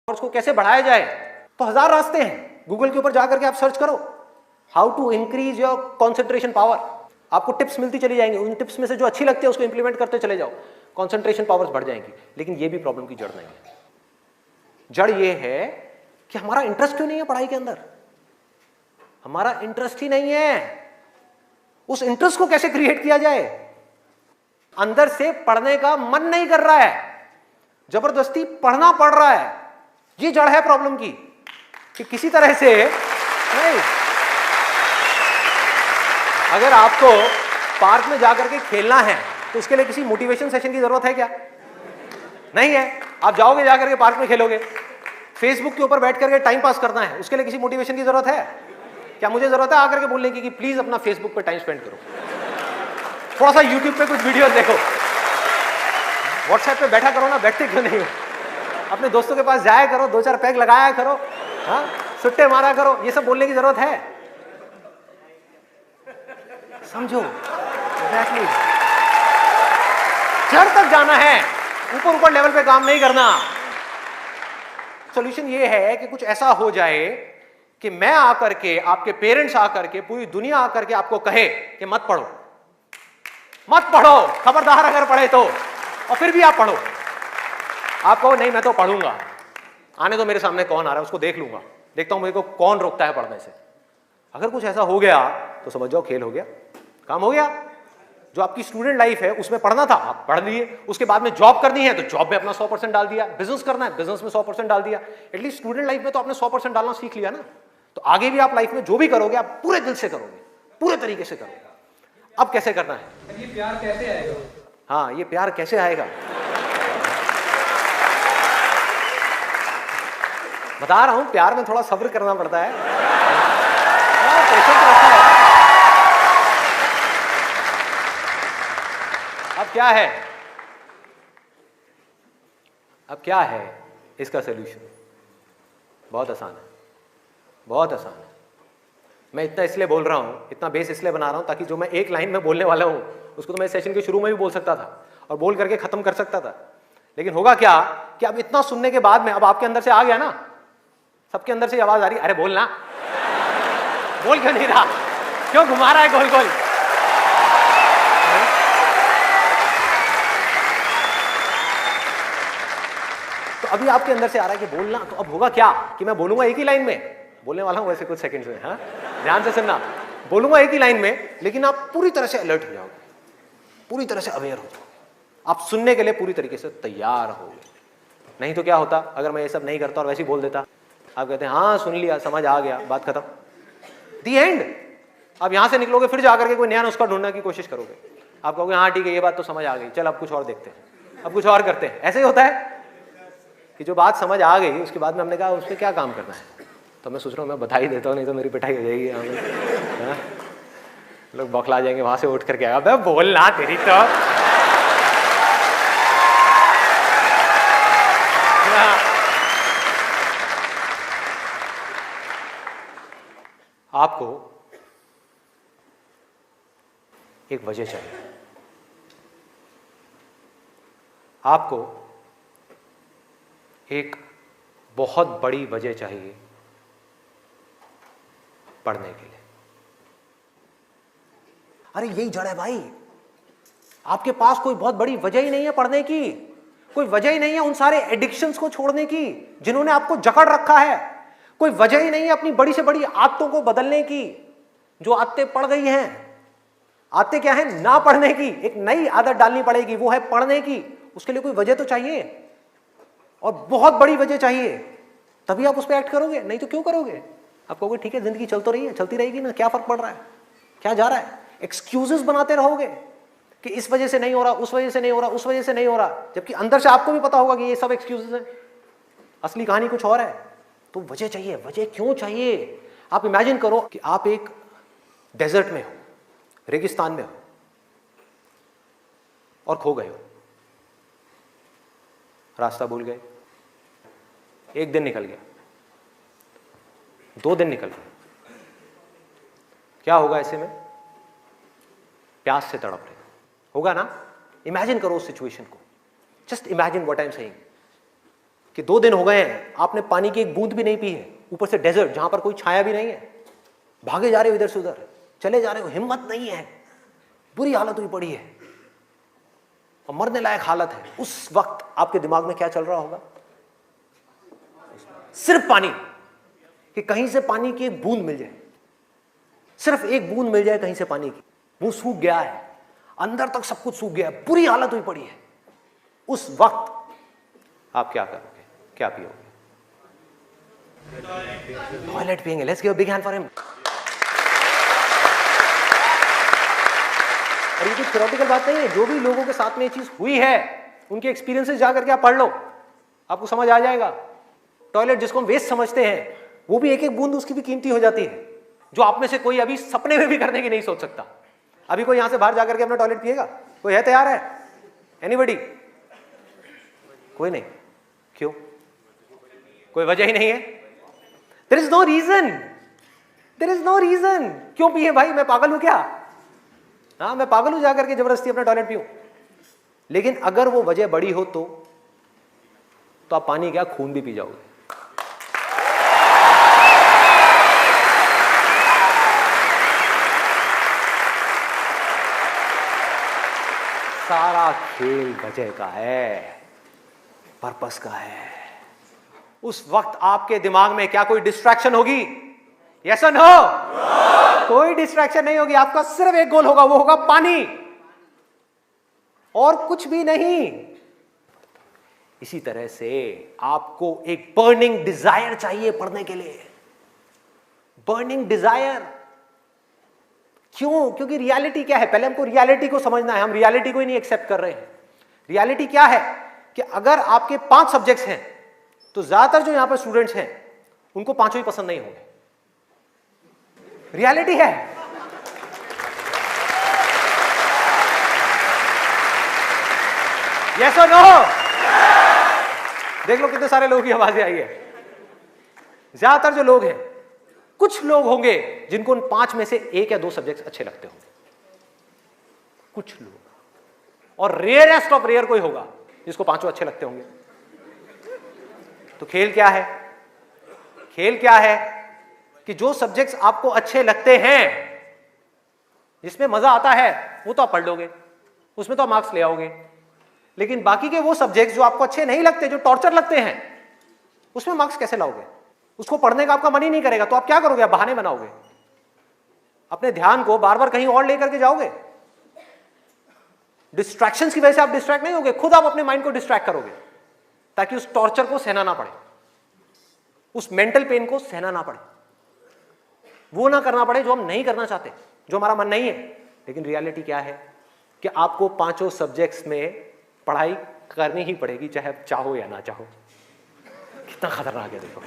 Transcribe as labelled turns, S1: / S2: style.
S1: को कैसे बढ़ाया जाए, तो हजार रास्ते हैं। गूगल के ऊपर जाकर के आप सर्च करो how to increase your concentration power, आपको टिप्स मिलती चली जाएंगी। उन टिप्स में से जो अच्छी लगती है उसको इंप्लीमेंट करते चले जाओ, कॉन्सेंट्रेशन पावर्स बढ़ जाएंगी। लेकिन ये भी प्रॉब्लम की जड़ नहीं है। जड़ ये है कि हमारा इंटरेस्ट क्यों नहीं है पढ़ाई के अंदर, हमारा इंटरेस्ट ही नहीं है। उस इंटरेस्ट को कैसे क्रिएट किया जाए, अंदर से पढ़ने का मन नहीं कर रहा है, जबरदस्ती पढ़ना पड़ रहा है। ये जड़ है प्रॉब्लम की, कि किसी तरह से नहीं। अगर आपको पार्क में जाकर के खेलना है तो उसके लिए किसी मोटिवेशन सेशन की जरूरत है क्या? नहीं है। आप जाओगे जाकर के पार्क में खेलोगे। फेसबुक के ऊपर बैठ करके टाइम पास करना है, उसके लिए किसी मोटिवेशन की जरूरत है क्या? मुझे जरूरत है आकर के बोलने की कि प्लीज अपना फेसबुक पे टाइम स्पेंड करो, थोड़ा सा यूट्यूब पे कुछ वीडियो देखो, व्हाट्सएप पे बैठा करो ना, बैठते क्यों नहीं हो? अपने दोस्तों के पास जाया करो, 2-4 पैग लगाया करो, हाँ, सुट्टे मारा करो। ये सब बोलने की जरूरत है? समझो एग्जैक्टली, जड़ तक जाना है, ऊपर ऊपर लेवल पे काम नहीं करना। सॉल्यूशन ये है कि कुछ ऐसा हो जाए कि मैं आकर के, आपके पेरेंट्स आकर के, पूरी दुनिया आकर के आपको कहे कि मत पढ़ो, मत पढ़ो, खबरदार अगर पढ़े तो, और फिर भी आप पढ़ो। आप कहो नहीं मैं तो पढ़ूंगा, आने तो मेरे सामने कौन आ रहा है उसको देख लूंगा, देखता हूं मेरे को कौन रोकता है पढ़ने से। अगर कुछ ऐसा हो गया तो समझ जाओ खेल हो गया, काम हो गया। जो आपकी स्टूडेंट लाइफ है उसमें पढ़ना था, आप पढ़ लिए। उसके बाद में जॉब करनी है तो जॉब में अपना 100% डाल दिया, बिजनेस करना है बिजनेस में 100% डाल दिया। एटलीस्ट स्टूडेंट लाइफ में तो आपने 100% डालना सीख लिया ना। तो आगे भी आप लाइफ में जो भी करोगे आप पूरे दिल से करोगे, पूरे तरीके से करोगे। अब कैसे करना है?
S2: ये प्यार कैसे आएगा?
S1: हाँ, ये प्यार कैसे आएगा बता रहा हूं। प्यार में थोड़ा सब्र करना पड़ता है, पेशेंस रखना है। अब क्या है, अब क्या है इसका सलूशन? बहुत आसान है, बहुत आसान है। मैं इतना इसलिए बोल रहा हूं, इतना बेस इसलिए बना रहा हूं ताकि जो मैं एक लाइन में बोलने वाला हूं उसको तो मैं सेशन के शुरू में भी बोल सकता था और बोल करके खत्म कर सकता था। लेकिन होगा क्या कि अब इतना सुनने के बाद में अब आपके अंदर से आ गया ना, सबके अंदर से आवाज आ रही, अरे बोलना, बोल क्यों नहीं रहा, क्यों घुमा रहा है गोल गोल? तो अभी आपके अंदर से आ रहा है कि बोलना। तो अब होगा क्या कि मैं बोलूंगा एक ही लाइन में, बोलने वाला हूं वैसे कुछ सेकंड्स में, हाँ ध्यान से सुनना। बोलूंगा एक ही लाइन में, लेकिन आप पूरी तरह से अलर्ट हो जाओगे, पूरी तरह से अवेयर हो जाओगे, आप सुनने के लिए पूरी तरीके से तैयार होगे। नहीं तो क्या होता अगर मैं ये सब नहीं करता और वैसे ही बोल देता? आप कहते हैं हाँ सुन लिया, समझ आ गया, बात खत्म, दी एंड। अब यहां से निकलोगे फिर जाकर के कोई नया नुस्खा ढूंढने की कोशिश करोगे। आप कहोगे हाँ ठीक है ये बात तो समझ आ गई, चल अब कुछ और देखते हैं, अब कुछ और करते हैं। ऐसे ही होता है कि जो बात समझ आ गई उसके बाद में हमने कहा उस पर क्या काम करना है। तो मैं सोच रहा हूँ मैं बधाई देता हूँ, नहीं तो मेरी पिटाई हो जाएगी। लोग बौखला जाएंगे वहां से उठ करके, अबे बोलना तेरी तो। आपको एक वजह चाहिए, आपको एक बहुत बड़ी वजह चाहिए पढ़ने के लिए। अरे यही जड़ है भाई, आपके पास कोई बहुत बड़ी वजह ही नहीं है पढ़ने की, कोई वजह ही नहीं है उन सारे एडिक्शंस को छोड़ने की जिन्होंने आपको जकड़ रखा है, कोई वजह ही नहीं है अपनी बड़ी से बड़ी आदतों को बदलने की जो आदतें पड़ गई हैं। आदतें क्या है? ना पढ़ने की, एक नई आदत डालनी पड़ेगी, वो है पढ़ने की। उसके लिए कोई वजह तो चाहिए, और बहुत बड़ी वजह चाहिए, तभी आप उस पर एक्ट करोगे, नहीं तो क्यों करोगे? आप कहोगे ठीक है जिंदगी चल तो रही है, चलती रहेगी ना, क्या फर्क पड़ रहा है, क्या जा रहा है? एक्सक्यूजेस बनाते रहोगे कि इस वजह से नहीं हो रहा, उस वजह से नहीं हो रहा, उस वजह से नहीं हो रहा, जबकि अंदर से आपको भी पता होगा कि ये सब एक्सक्यूजेस हैं, असली कहानी कुछ और है। तो वजह चाहिए। वजह क्यों चाहिए? आप इमेजिन करो कि आप एक डेजर्ट में हो, रेगिस्तान में हो और खो गए हो, रास्ता भूल गए। एक दिन निकल गया, 2 दिन निकल गए, क्या होगा ऐसे में? प्यास से तड़प रहे होगा ना? इमेजिन करो उस सिचुएशन को, just imagine what I am saying कि 2 दिन हो गए हैं आपने पानी की एक बूंद भी नहीं पी है, ऊपर से डेजर्ट जहां पर कोई छाया भी नहीं है, भागे जा रहे हो इधर से उधर, चले जा रहे हो, हिम्मत नहीं है, बुरी हालत हुई पड़ी है और मरने लायक हालत है। उस वक्त आपके दिमाग में क्या चल रहा होगा? सिर्फ पानी, कि कहीं से पानी की एक बूंद मिल जाए, सिर्फ एक बूंद मिल जाए कहीं से पानी की। वो सूख गया है, अंदर तक सब कुछ सूख गया है, बुरी हालत हुई पड़ी है। उस वक्त आप क्या करोगे? क्या पियोगे? टॉयलेट पिएंगे। Let's give a big hand for him. और ये कुछ थ्योरेटिकल बात नहीं है, जो भी लोगों के साथ में ये चीज हुई है उनके एक्सपीरियंसेस जाकर के आप पढ़ लो, आपको समझ आ जाएगा। टॉयलेट जिसको हम वेस्ट समझते हैं, वो भी एक एक बूंद उसकी भी कीमती हो जाती है, जो आप में से कोई अभी सपने में भी करने की नहीं सोच सकता। अभी कोई यहां से बाहर जाकर के अपना टॉयलेट पिएगा? कोई है तैयार है? एनीबडी? कोई नहीं। क्यों? कोई वजह ही नहीं है। There is no reason, there is no reason. क्यों पिए भाई? मैं पागल हूं क्या? हाँ, मैं पागल हूं जाकर के जबरदस्ती अपना टॉयलेट पीऊं? लेकिन अगर वो वजह बड़ी हो तो आप पानी क्या, खून भी पी जाओगे। सारा खेल वजह का है, पर्पस का है। उस वक्त आपके दिमाग में क्या कोई डिस्ट्रैक्शन होगी? यस और नो? कोई डिस्ट्रैक्शन नहीं होगी। आपका सिर्फ एक गोल होगा, वो होगा पानी, और कुछ भी नहीं। इसी तरह से आपको एक बर्निंग डिजायर चाहिए पढ़ने के लिए। बर्निंग डिजायर क्यों? क्योंकि रियलिटी क्या है? पहले हमको रियलिटी को समझना है। हम रियलिटी को ही नहीं एक्सेप्ट कर रहे हैं। रियलिटी क्या है कि अगर आपके 5 सब्जेक्ट्स हैं तो ज्यादातर जो यहां पर स्टूडेंट्स हैं उनको 5 ही पसंद नहीं होंगे। रियलिटी है। यस और नो? देख लो कितने सारे लोगों की आवाजें आई है। ज्यादातर जो लोग हैं, कुछ लोग होंगे जिनको उन 5 में से 1 या 2 सब्जेक्ट अच्छे लगते होंगे, कुछ लोग, और रेयरेस्ट ऑफ रेयर कोई होगा जिसको 5 अच्छे लगते होंगे। तो खेल क्या है? खेल क्या है कि जो सब्जेक्ट्स आपको अच्छे लगते हैं, जिसमें मजा आता है, वो तो आप पढ़ लोगे, उसमें तो आप मार्क्स ले आओगे। लेकिन बाकी के वो सब्जेक्ट्स जो आपको अच्छे नहीं लगते, जो टॉर्चर लगते हैं, उसमें मार्क्स कैसे लाओगे? उसको पढ़ने का आपका मन ही नहीं करेगा, तो आप क्या करोगे? आप बहाने बनाओगे, अपने ध्यान को बार बार कहीं और लेकर के जाओगे। डिस्ट्रैक्शंस की वजह से आप डिस्ट्रैक्ट नहीं होगे, खुद आप अपने माइंड को डिस्ट्रैक्ट करोगे, ताकि उस टॉर्चर को सहना ना पड़े, उस मेंटल पेन को सहना ना पड़े, वो ना करना पड़े जो हम नहीं करना चाहते, जो हमारा मन नहीं है। लेकिन रियलिटी क्या है कि आपको 5 सब्जेक्ट्स में पढ़ाई करनी ही पड़ेगी, चाहे आप चाहो या ना चाहो। कितना खतरनाक है देखो।